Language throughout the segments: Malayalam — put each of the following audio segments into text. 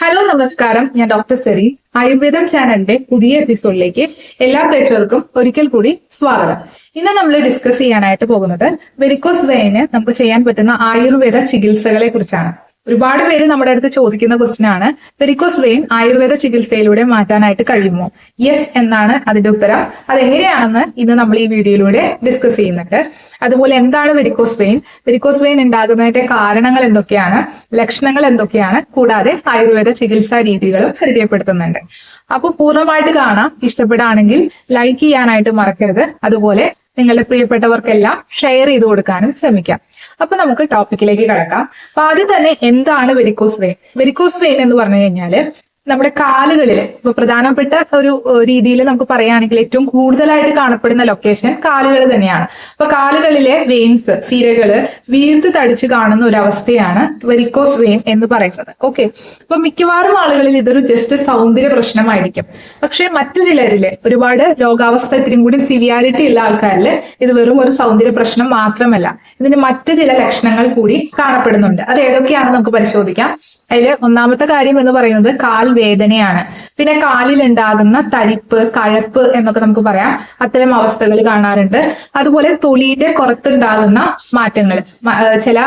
ഹലോ നമസ്കാരം, ഞാൻ ഡോക്ടർ സെറി. ആയുർവേദം ചാനലിന്റെ പുതിയ എപ്പിസോഡിലേക്ക് എല്ലാ പ്രേക്ഷകർക്കും ഒരിക്കൽ കൂടി സ്വാഗതം. ഇന്ന് നമ്മൾ ഡിസ്കസ് ചെയ്യാനായിട്ട് പോകുന്നത് വെരിക്കോസ് വെയിന് നമുക്ക് ചെയ്യാൻ പറ്റുന്ന ആയുർവേദ ചികിത്സകളെ കുറിച്ചാണ്. ഒരുപാട് പേര് നമ്മുടെ അടുത്ത് ചോദിക്കുന്ന ക്വസ്റ്റ്യൻ ആണ്, വെരിക്കോസ് വെയിൻ ആയുർവേദ ചികിത്സയിലൂടെ മാറ്റാനായിട്ട് കഴിയുമോ? യെസ് എന്നാണ് അതിന്റെ ഉത്തരം. അതെങ്ങനെയാണെന്ന് ഇന്ന് നമ്മൾ ഈ വീഡിയോയിലൂടെ ഡിസ്കസ് ചെയ്യുന്നുണ്ട്. അതുപോലെ എന്താണ് വെരിക്കോസ് വെയിൻ, വെരിക്കോസ് വെയിൻ ഉണ്ടാകുന്നതിന്റെ കാരണങ്ങൾ എന്തൊക്കെയാണ്, ലക്ഷണങ്ങൾ എന്തൊക്കെയാണ്, കൂടാതെ ആയുർവേദ ചികിത്സാ രീതികളും പരിചയപ്പെടുത്തുന്നുണ്ട്. അപ്പോൾ പൂർണ്ണമായിട്ട് കാണാം. ഇഷ്ടപ്പെടുകയാണെങ്കിൽ ലൈക്ക് ചെയ്യാനായിട്ട് മറക്കരുത്. അതുപോലെ നിങ്ങളുടെ പ്രിയപ്പെട്ടവർക്കെല്ലാം ഷെയർ ചെയ്ത് കൊടുക്കാനും ശ്രമിക്കാം. അപ്പൊ നമുക്ക് ടോപ്പിക്കിലേക്ക് കടക്കാം. അപ്പൊ ആദ്യം തന്നെ എന്താണ് വെരിക്കോസ് വെയിൻ? വെരിക്കോസ് വെയിൻ എന്ന് പറഞ്ഞു കഴിഞ്ഞാല് നമ്മുടെ കാലുകളിൽ ഇപ്പൊ പ്രധാനപ്പെട്ട ഒരു രീതിയിൽ നമുക്ക് പറയുകയാണെങ്കിൽ ഏറ്റവും കൂടുതലായിട്ട് കാണപ്പെടുന്ന ലൊക്കേഷൻ കാലുകൾ തന്നെയാണ്. അപ്പൊ കാലുകളിലെ വെയിൻസ്, സിരകള് വീർത്ത് തടിച്ച് കാണുന്ന ഒരു അവസ്ഥയാണ് വെരിക്കോസ് വെയിൻ എന്ന് പറയുന്നത്. ഓക്കെ, അപ്പൊ മിക്കവാറും ആളുകളിൽ ഇതൊരു ജസ്റ്റ് സൗന്ദര്യ പ്രശ്നമായിരിക്കും. പക്ഷെ മറ്റു ചിലരില് ഒരുപാട് രോഗാവസ്ഥ ഇത്തിരി കൂടി സിവിയാരിറ്റി ഉള്ള ആൾക്കാരിൽ ഇത് വെറും ഒരു സൗന്ദര്യ പ്രശ്നം മാത്രമല്ല, ഇതിന് മറ്റു ചില ലക്ഷണങ്ങൾ കൂടി കാണപ്പെടുന്നുണ്ട്. അത് ഏതൊക്കെയാണെന്ന് നമുക്ക് പരിശോധിക്കാം. അതില് ഒന്നാമത്തെ കാര്യം എന്ന് പറയുന്നത് കാൽ വേദനയാണ്. പിന്നെ കാലിൽ ഉണ്ടാകുന്ന തരിപ്പ്, കഴപ്പ് എന്നൊക്കെ നമുക്ക് പറയാം. അത്തരം അവസ്ഥകൾ കാണാറുണ്ട്. അതുപോലെ തൊലിയുടെ പുറത്തുണ്ടാകുന്ന മാറ്റങ്ങൾ, ചില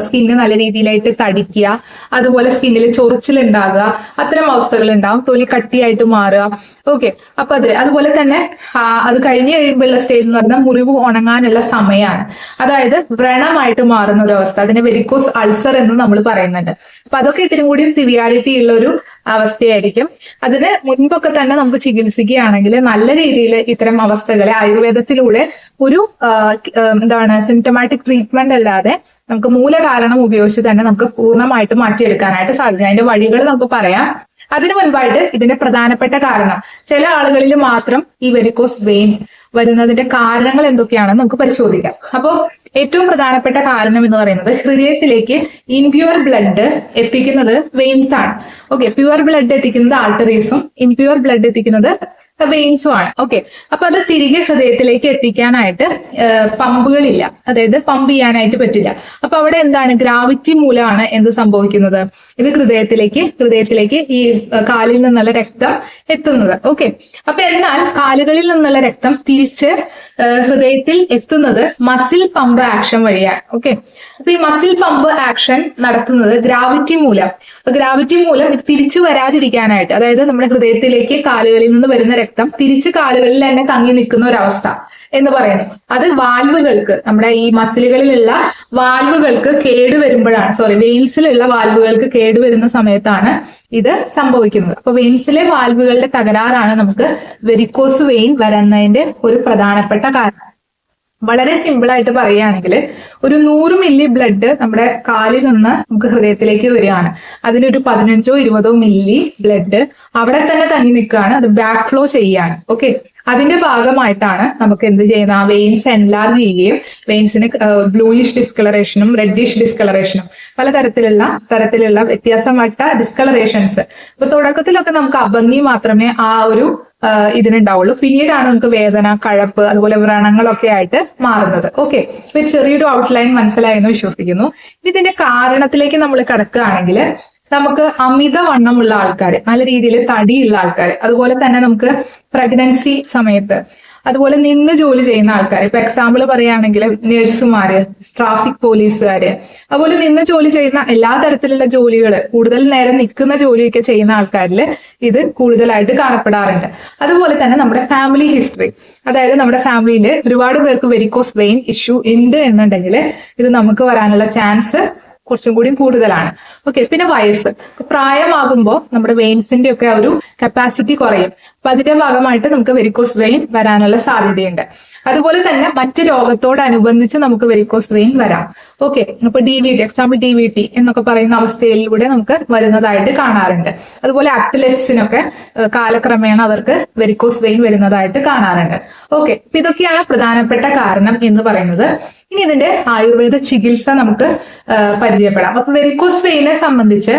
സ്കിന്ന് നല്ല രീതിയിലായിട്ട് തടിക്കുക, അതുപോലെ സ്കിന്നിൽ ചൊറിച്ചിലുണ്ടാകുക, അത്തരം അവസ്ഥകൾ ഉണ്ടാവും. തൊലി കട്ടിയായിട്ട് മാറുക. ഓക്കെ, അപ്പൊ അതുപോലെ തന്നെ അത് കഴിഞ്ഞ് കഴിയുമ്പോഴുള്ള സ്റ്റേജ് എന്ന് പറഞ്ഞാൽ മുറിവ് ഉണങ്ങാനുള്ള സമയമാണ്. അതായത് വ്രണമായിട്ട് മാറുന്ന ഒരു അവസ്ഥ, അതിന് വെരിക്കോസ് അൾസർ എന്ന് നമ്മൾ പറയുന്നുണ്ട്. അപ്പൊ അതൊക്കെ ഇത്തിരി കൂടിയും സിവിയാരിറ്റി ഉള്ള ഒരു അവസ്ഥയായിരിക്കും. അതിന് മുൻപൊക്കെ തന്നെ നമുക്ക് ചികിത്സിക്കുകയാണെങ്കിൽ നല്ല രീതിയിൽ ഇത്തരം അവസ്ഥകളെ ആയുർവേദത്തിലൂടെ ഒരു സിംറ്റമാറ്റിക് ട്രീറ്റ്മെന്റ് അല്ലാതെ നമുക്ക് മൂലകാരണം ഉപയോഗിച്ച് തന്നെ നമുക്ക് പൂർണ്ണമായിട്ട് മാറ്റിയെടുക്കാനായിട്ട് സാധിക്കും. അതിന്റെ വഴികൾ നമുക്ക് പറയാം. അതിനു മുൻപായിട്ട് ഇതിന്റെ പ്രധാനപ്പെട്ട കാരണം, ചില ആളുകളിൽ മാത്രം ഈ വെരിക്കോസ് വെയിൻ വരുന്നതിന്റെ കാരണങ്ങൾ എന്തൊക്കെയാണെന്ന് നമുക്ക് പരിശോധിക്കാം. അപ്പോൾ ഏറ്റവും പ്രധാനപ്പെട്ട കാരണം എന്ന് പറയുന്നത് ഹൃദയത്തിലേക്ക് ഇംപ്യൂർ ബ്ലഡ് എത്തിക്കുന്നത് വെയിൻസ് ആണ്. ഓക്കെ, പ്യുവർ ബ്ലഡ് എത്തിക്കുന്നത് ആർട്ടറീസും ഇംപ്യൂർ ബ്ലഡ് എത്തിക്കുന്നത് വെയിൻസും ആണ്. ഓക്കെ, അപ്പൊ അത് തിരികെ ഹൃദയത്തിലേക്ക് എത്തിക്കാനായിട്ട് പമ്പുകളില്ല, അതായത് പമ്പ് ചെയ്യാനായിട്ട് പറ്റില്ല. അപ്പൊ അവിടെ എന്താണ്, ഗ്രാവിറ്റി മൂലമാണ് എന്ത് സംഭവിക്കുന്നത്, ഇത് ഹൃദയത്തിലേക്ക് ഈ കാലിൽ നിന്നുള്ള രക്തം എത്തുന്നത്. ഓക്കെ, അപ്പൊ എന്നാൽ കാലുകളിൽ നിന്നുള്ള രക്തം തിരിച്ച് ഹൃദയത്തിൽ എത്തുന്നത് മസിൽ പമ്പ് ആക്ഷൻ വഴിയാണ്. ഓക്കെ, അപ്പൊ ഈ മസിൽ പമ്പ് ആക്ഷൻ നടത്തുന്നത് ഗ്രാവിറ്റി മൂലം. ഗ്രാവിറ്റി മൂലം ഇത് തിരിച്ചു വരാതിരിക്കാനായിട്ട്, അതായത് നമ്മുടെ ഹൃദയത്തിലേക്ക് കാലുകളിൽ നിന്ന് വരുന്ന രക്തം തിരിച്ച് കാലുകളിൽ തന്നെ തങ്ങി നിൽക്കുന്ന ഒരവസ്ഥ എന്ന് പറയുന്നു. അത് വാൽവുകൾക്ക്, നമ്മുടെ ഈ മസിലുകളിലുള്ള വാൽവുകൾക്ക് വെയിൻസിലുള്ള വാൽവുകൾക്ക് കേടുവരുന്ന സമയത്താണ് ഇത് സംഭവിക്കുന്നത്. അപ്പൊ വെയിൻസിലെ വാൽവുകളുടെ തകരാറാണ് നമുക്ക് വെരിക്കോസ് വെയിൻ വരുന്നതിന്റെ ഒരു പ്രധാനപ്പെട്ട കാരണം. വളരെ സിമ്പിൾ ആയിട്ട് പറയുകയാണെങ്കിൽ, ഒരു 100 മില്ലി ബ്ലഡ് നമ്മുടെ കാലിൽ നിന്ന് നമുക്ക് ഹൃദയത്തിലേക്ക് വരികയാണ്. അതിലൊരു 15-20 മില്ലി ബ്ലഡ് അവിടെ തന്നെ തങ്ങി നിൽക്കുകയാണ്, അത് ബാക്ക് ഫ്ലോ ചെയ്യുകയാണ്. ഓക്കെ, അതിന്റെ ഭാഗമായിട്ടാണ് നമുക്ക് എന്ത് ചെയ്യുന്ന, ആ വെയിൻസ് എൻലാർജ് ചെയ്യുകയും വെയിൻസിന് ബ്ലൂയിഷ് ഡിസ്കളറേഷനും റെഡിഷ് ഡിസ്കളറേഷനും തരത്തിലുള്ള വ്യത്യാസപ്പെട്ട ഡിസ്കളറേഷൻസ്. ഇപ്പൊ തുടക്കത്തിലൊക്കെ നമുക്ക് അഭംഗി മാത്രമേ ആ ഒരു ഇതിനുണ്ടാവുള്ളൂ. പിന്നീടാണ് നമുക്ക് വേദന, കഴപ്പ്, അതുപോലെ വ്രണങ്ങളൊക്കെ ആയിട്ട് മാറുന്നത്. ഓക്കെ, ഇപ്പൊ ചെറിയൊരു ഔട്ട്ലൈൻ മനസ്സിലായെന്ന് വിശ്വസിക്കുന്നു. ഇതിന്റെ കാരണത്തിലേക്ക് നമ്മൾ കിടക്കുകയാണെങ്കിൽ, നമുക്ക് അമിതവണ്ണമുള്ള ആൾക്കാർ, നല്ല രീതിയിൽ തടിയുള്ള ആൾക്കാർ, അതുപോലെ തന്നെ നമുക്ക് പ്രഗ്നൻസി സമയത്ത്, അതുപോലെ നിന്ന് ജോലി ചെയ്യുന്ന ആൾക്കാർ, ഇപ്പൊ എക്സാമ്പിൾ പറയുകയാണെങ്കിൽ നഴ്സുമാര്, ട്രാഫിക് പോലീസുകാര്, അതുപോലെ നിന്ന് ജോലി ചെയ്യുന്ന എല്ലാ തരത്തിലുള്ള ജോലികൾ, കൂടുതൽ നേരം നിൽക്കുന്ന ജോലിയൊക്കെ ചെയ്യുന്ന ആൾക്കാരിൽ ഇത് കൂടുതലായിട്ട് കാണപ്പെടാറുണ്ട്. അതുപോലെ തന്നെ നമ്മുടെ ഫാമിലി ഹിസ്റ്ററി, അതായത് നമ്മുടെ ഫാമിലിയിൽ ഒരുപാട് പേർക്ക് വെരിക്കോസ് വെയിൻ ഇഷ്യൂ ഉണ്ട് എന്നുണ്ടെങ്കിൽ ഇത് നമുക്ക് വരാനുള്ള ചാൻസ് കുറച്ചും കൂടി കൂടുതലാണ്. ഓക്കെ, പിന്നെ വയസ്സ്, പ്രായമാകുമ്പോൾ നമ്മുടെ വെയിൻസിന്റെ ഒക്കെ ഒരു കപ്പാസിറ്റി കുറയും. അപ്പൊ അതിന്റെ ഭാഗമായിട്ട് നമുക്ക് വെരിക്കോസ് വെയിൻ വരാനുള്ള സാധ്യതയുണ്ട്. അതുപോലെ തന്നെ മറ്റ് രോഗത്തോടനുബന്ധിച്ച് നമുക്ക് വെരിക്കോസ് വെയിൻ വരാം. ഓക്കെ, അപ്പൊ എക്സാമ്പിൾ DVT എന്നൊക്കെ പറയുന്ന അവസ്ഥയിലൂടെ നമുക്ക് വരുന്നതായിട്ട് കാണാറുണ്ട്. അതുപോലെ അത്ലറ്റ്സിനൊക്കെ കാലക്രമേണ അവർക്ക് വെരിക്കോസ് വെയിൻ വരുന്നതായിട്ട് കാണാറുണ്ട്. ഓക്കെ, അപ്പൊ ഇതൊക്കെയാണ് പ്രധാനപ്പെട്ട കാരണം എന്ന് പറയുന്നത്. ഇനി ഇതിന്റെ ആയുർവേദ ചികിത്സ നമുക്ക് പരിചയപ്പെടാം. അപ്പൊ വെരിക്കോസ് വെയിനെ സംബന്ധിച്ച്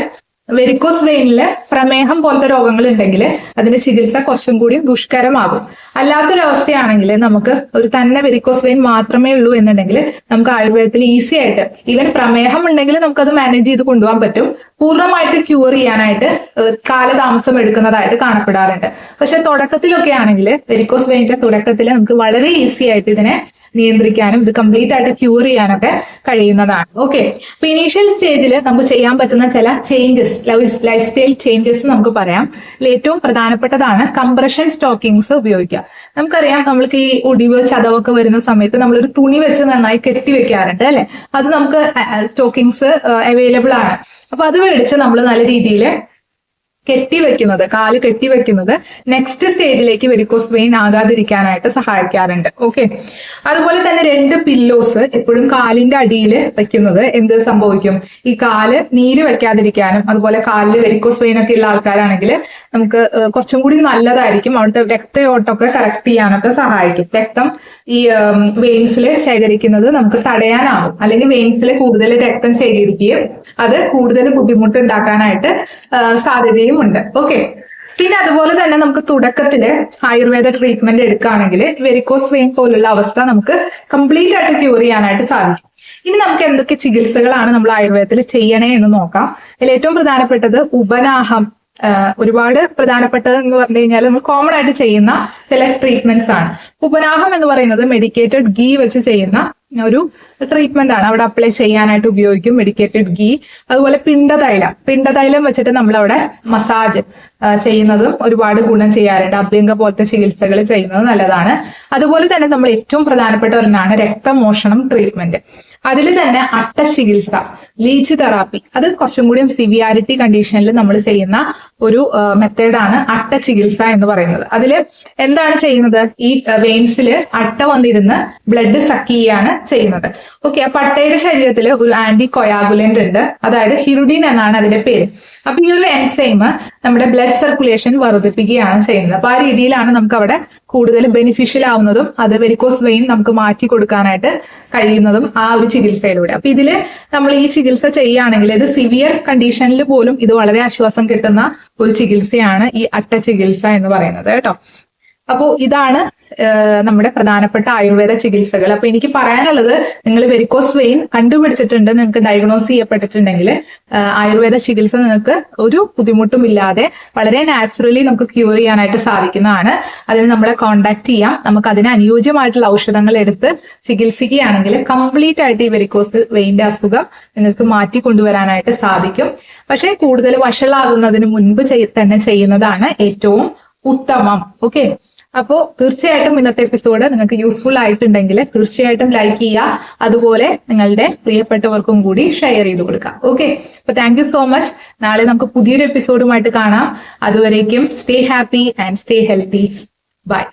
വെരിക്കോസ് വെയിനില് പ്രമേഹം പോലത്തെ രോഗങ്ങൾ ഉണ്ടെങ്കിൽ അതിന്റെ ചികിത്സ കുറച്ചും കൂടി ദുഷ്കരമാകും. അല്ലാത്തൊരവസ്ഥയാണെങ്കിൽ നമുക്ക് ഒരു തന്നെ വെരിക്കോസ് വെയിൻ മാത്രമേ ഉള്ളൂ എന്നുണ്ടെങ്കിൽ നമുക്ക് ആയുർവേദത്തിൽ ഈസി ആയിട്ട് ഈവൻ പ്രമേഹം ഉണ്ടെങ്കിൽ നമുക്കത് മാനേജ് ചെയ്ത് കൊണ്ടുപോകാൻ പറ്റും. പൂർണ്ണമായിട്ട് ക്യൂർ ചെയ്യാനായിട്ട് കാലതാമസം എടുക്കുന്നതായിട്ട് കാണപ്പെടാറുണ്ട്. പക്ഷെ തുടക്കത്തിലൊക്കെ ആണെങ്കിൽ വെരിക്കോസ് വെയിന്റെ തുടക്കത്തിൽ നമുക്ക് വളരെ ഈസി ആയിട്ട് ഇതിനെ നിയന്ത്രിക്കാനും ഇത് കംപ്ലീറ്റ് ആയിട്ട് ക്യൂർ ചെയ്യാനൊക്കെ കഴിയുന്നതാണ്. ഓക്കെ, അപ്പൊ ഇനീഷ്യൽ സ്റ്റേജിൽ നമുക്ക് ചെയ്യാൻ പറ്റുന്ന ചില ചേഞ്ചസ്, ലൈഫ് സ്റ്റൈൽ ചേഞ്ചസ് നമുക്ക് പറയാം. ഏറ്റവും പ്രധാനപ്പെട്ടതാണ് കംപ്രഷൻ സ്റ്റോക്കിങ്സ് ഉപയോഗിക്കുക. നമുക്കറിയാം, നമ്മൾക്ക് ഈ ഒടിവ് ചതവൊക്കെ വരുന്ന സമയത്ത് നമ്മളൊരു തുണി വെച്ച് നന്നായി കെട്ടിവെക്കാറുണ്ട് അല്ലെ. അത് നമുക്ക് സ്റ്റോക്കിങ്സ് അവൈലബിൾ ആണ്. അപ്പൊ അത് മേടിച്ച് നമ്മൾ നല്ല രീതിയിൽ കെട്ടിവെക്കുന്നത്, കാല് കെട്ടിവെക്കുന്നത് നെക്സ്റ്റ് സ്റ്റേജിലേക്ക് വെരിക്കോസ് വെയിൻ ആകാതിരിക്കാനായിട്ട് സഹായിക്കാറുണ്ട്. ഓക്കെ, അതുപോലെ തന്നെ 2 പില്ലോസ് എപ്പോഴും കാലിന്റെ അടിയിൽ വെക്കുന്നത് എന്ത് സംഭവിക്കും, ഈ കാല് നീര് വെക്കാതിരിക്കാനും അതുപോലെ കാലിൽ വെരിക്കോസ് വെയിൻ ഒക്കെ ഉള്ള ആൾക്കാരാണെങ്കിൽ നമുക്ക് കുറച്ചും കൂടി നല്ലതായിരിക്കും. അവിടുത്തെ രക്തയോട്ടമൊക്കെ കറക്റ്റ് ചെയ്യാനൊക്കെ സഹായിക്കും. രക്തം ഈ വെയിൻസിൽ ശേഖരിക്കുന്നത് നമുക്ക് തടയാനാവും, അല്ലെങ്കിൽ വെയിൻസിൽ കൂടുതൽ രക്തം ശേഖരിക്കുകയും അത് കൂടുതൽ ബുദ്ധിമുട്ട് ഉണ്ടാക്കാനായിട്ട് സാധ്യതയും ഉണ്ട്. ഓക്കെ, പിന്നെ അതുപോലെ തന്നെ നമുക്ക് തുടക്കത്തില് ആയുർവേദ ട്രീറ്റ്മെന്റ് എടുക്കുകയാണെങ്കിൽ വെരിക്കോസ് വെയിൻ പോലുള്ള അവസ്ഥ നമുക്ക് കംപ്ലീറ്റ് ആയിട്ട് ക്യൂർ ചെയ്യാനായിട്ട് സാധിക്കും. ഇനി നമുക്ക് എന്തൊക്കെ ചികിത്സകളാണ് നമ്മൾ ആയുർവേദത്തിൽ ചെയ്യണേ എന്ന് നോക്കാം. അതിൽ ഏറ്റവും പ്രധാനപ്പെട്ടത് ഉപനാഹം. ഒരുപാട് പ്രധാനപ്പെട്ടത് എന്ന് പറഞ്ഞു കഴിഞ്ഞാൽ നമ്മൾ കോമൺ ആയിട്ട് ചെയ്യുന്ന ചില ട്രീറ്റ്മെന്റ്സ് ആണ്. ഉപനാഹം എന്ന് പറയുന്നത് മെഡിക്കേറ്റഡ് ഗീ വെച്ച് ചെയ്യുന്ന ഒരു ട്രീറ്റ്മെന്റ് ആണ്. അവിടെ അപ്ലൈ ചെയ്യാനായിട്ട് ഉപയോഗിക്കും മെഡിക്കേറ്റഡ് ഗീ. അതുപോലെ പിണ്ടതൈലം വെച്ചിട്ട് നമ്മൾ അവിടെ മസാജ് ചെയ്യുന്നതും ഒരുപാട് ഗുണം ചെയ്യാറുണ്ട്. അഭ്യംഗ പോലത്തെ ചികിത്സകൾ ചെയ്യുന്നത് നല്ലതാണ്. അതുപോലെ തന്നെ നമ്മൾ ഏറ്റവും പ്രധാനപ്പെട്ട ഒരെണ്ണമാണ് രക്തമോഷണം ട്രീറ്റ്മെന്റ്. അതിൽ തന്നെ അട്ട ചികിത്സ, ലീച്ച് തെറാപ്പി, അത് കുറച്ചും കൂടി സിവിയാരിറ്റി കണ്ടീഷനിൽ നമ്മൾ ചെയ്യുന്ന ഒരു മെത്തേഡാണ് അട്ട ചികിത്സ എന്ന് പറയുന്നത്. അതിൽ എന്താണ് ചെയ്യുന്നത്, ഈ വെയിൻസിൽ അട്ട വന്നിരുന്ന് ബ്ലഡ് സക്ക് ചെയ്യാണ് ചെയ്യുന്നത്. ഓക്കെ, അപ്പൊ അട്ടയുടെ ശരീരത്തിൽ ഒരു ആന്റി കൊയാഗുലന്റ് ഉണ്ട്, അതായത് ഹിറുഡിൻ എന്നാണ് അതിന്റെ പേര്. അപ്പൊ ഈ ഒരു എൻസൈം നമ്മുടെ ബ്ലഡ് സർക്കുലേഷൻ വർദ്ധിപ്പിക്കുകയാണ് ചെയ്യുന്നത്. അപ്പൊ ആ രീതിയിലാണ് നമുക്ക് അവിടെ കൂടുതൽ ബെനിഫിഷ്യൽ ആവുന്നതും അത് വെരിക്കോസ് വെയിൻ നമുക്ക് മാറ്റി കൊടുക്കാനായിട്ട് കഴിയുന്നതും ആ ഒരു ചികിത്സയിലൂടെ. അപ്പൊ ഇതില് നമ്മൾ ഈ ചികിത്സ ചെയ്യുകയാണെങ്കിൽ ഇത് സിവിയർ കണ്ടീഷനിൽ പോലും ഇത് വളരെ ആശ്വാസം കിട്ടുന്ന ഒരു ചികിത്സയാണ് ഈ അട്ട ചികിത്സ എന്ന് പറയുന്നത് കേട്ടോ. അപ്പോ ഇതാണ് നമ്മുടെ പ്രധാനപ്പെട്ട ആയുർവേദ ചികിത്സകൾ. അപ്പൊ എനിക്ക് പറയാനുള്ളത്, നിങ്ങൾ വെരിക്കോസ് വെയിൻ കണ്ടുപിടിച്ചിട്ടുണ്ട്, നിങ്ങൾക്ക് ഡയഗ്നോസ് ചെയ്യപ്പെട്ടിട്ടുണ്ടെങ്കിൽ ആയുർവേദ ചികിത്സ നിങ്ങൾക്ക് ഒരു ബുദ്ധിമുട്ടും ഇല്ലാതെ വളരെ നാച്ചുറലി നമുക്ക് ക്യൂർ ചെയ്യാനായിട്ട് സാധിക്കുന്നതാണ്. അതിന് നമ്മളെ കോൺടാക്ട് ചെയ്യാം. നമുക്ക് അതിന് അനുയോജ്യമായിട്ടുള്ള ഔഷധങ്ങൾ എടുത്ത് ചികിത്സിക്കുകയാണെങ്കിൽ കംപ്ലീറ്റ് ആയിട്ട് ഈ വെരിക്കോസ് വെയിന്റെ അസുഖം നിങ്ങൾക്ക് മാറ്റി കൊണ്ടുവരാനായിട്ട് സാധിക്കും. പക്ഷെ കൂടുതൽ വഷളാകുന്നതിന് മുൻപ് തന്നെ ചെയ്യുന്നതാണ് ഏറ്റവും ഉത്തമം. ഓക്കെ, അപ്പോ തീർച്ചയായിട്ടും ഇന്നത്തെ എപ്പിസോഡ് നിങ്ങൾക്ക് യൂസ്ഫുൾ ആയിട്ടുണ്ടെങ്കിൽ തീർച്ചയായിട്ടും ലൈക്ക് ചെയ്യുക, അതുപോലെ നിങ്ങളുടെ പ്രിയപ്പെട്ടവർക്കും കൂടി ഷെയർ ചെയ്ത് കൊടുക്കുക. ഓക്കെ, അപ്പൊ താങ്ക് യു സോ മച്ച്. നാളെ നമുക്ക് പുതിയൊരു എപ്പിസോഡുമായിട്ട് കാണാം. അതുവരേക്കും stay happy and stay healthy. By.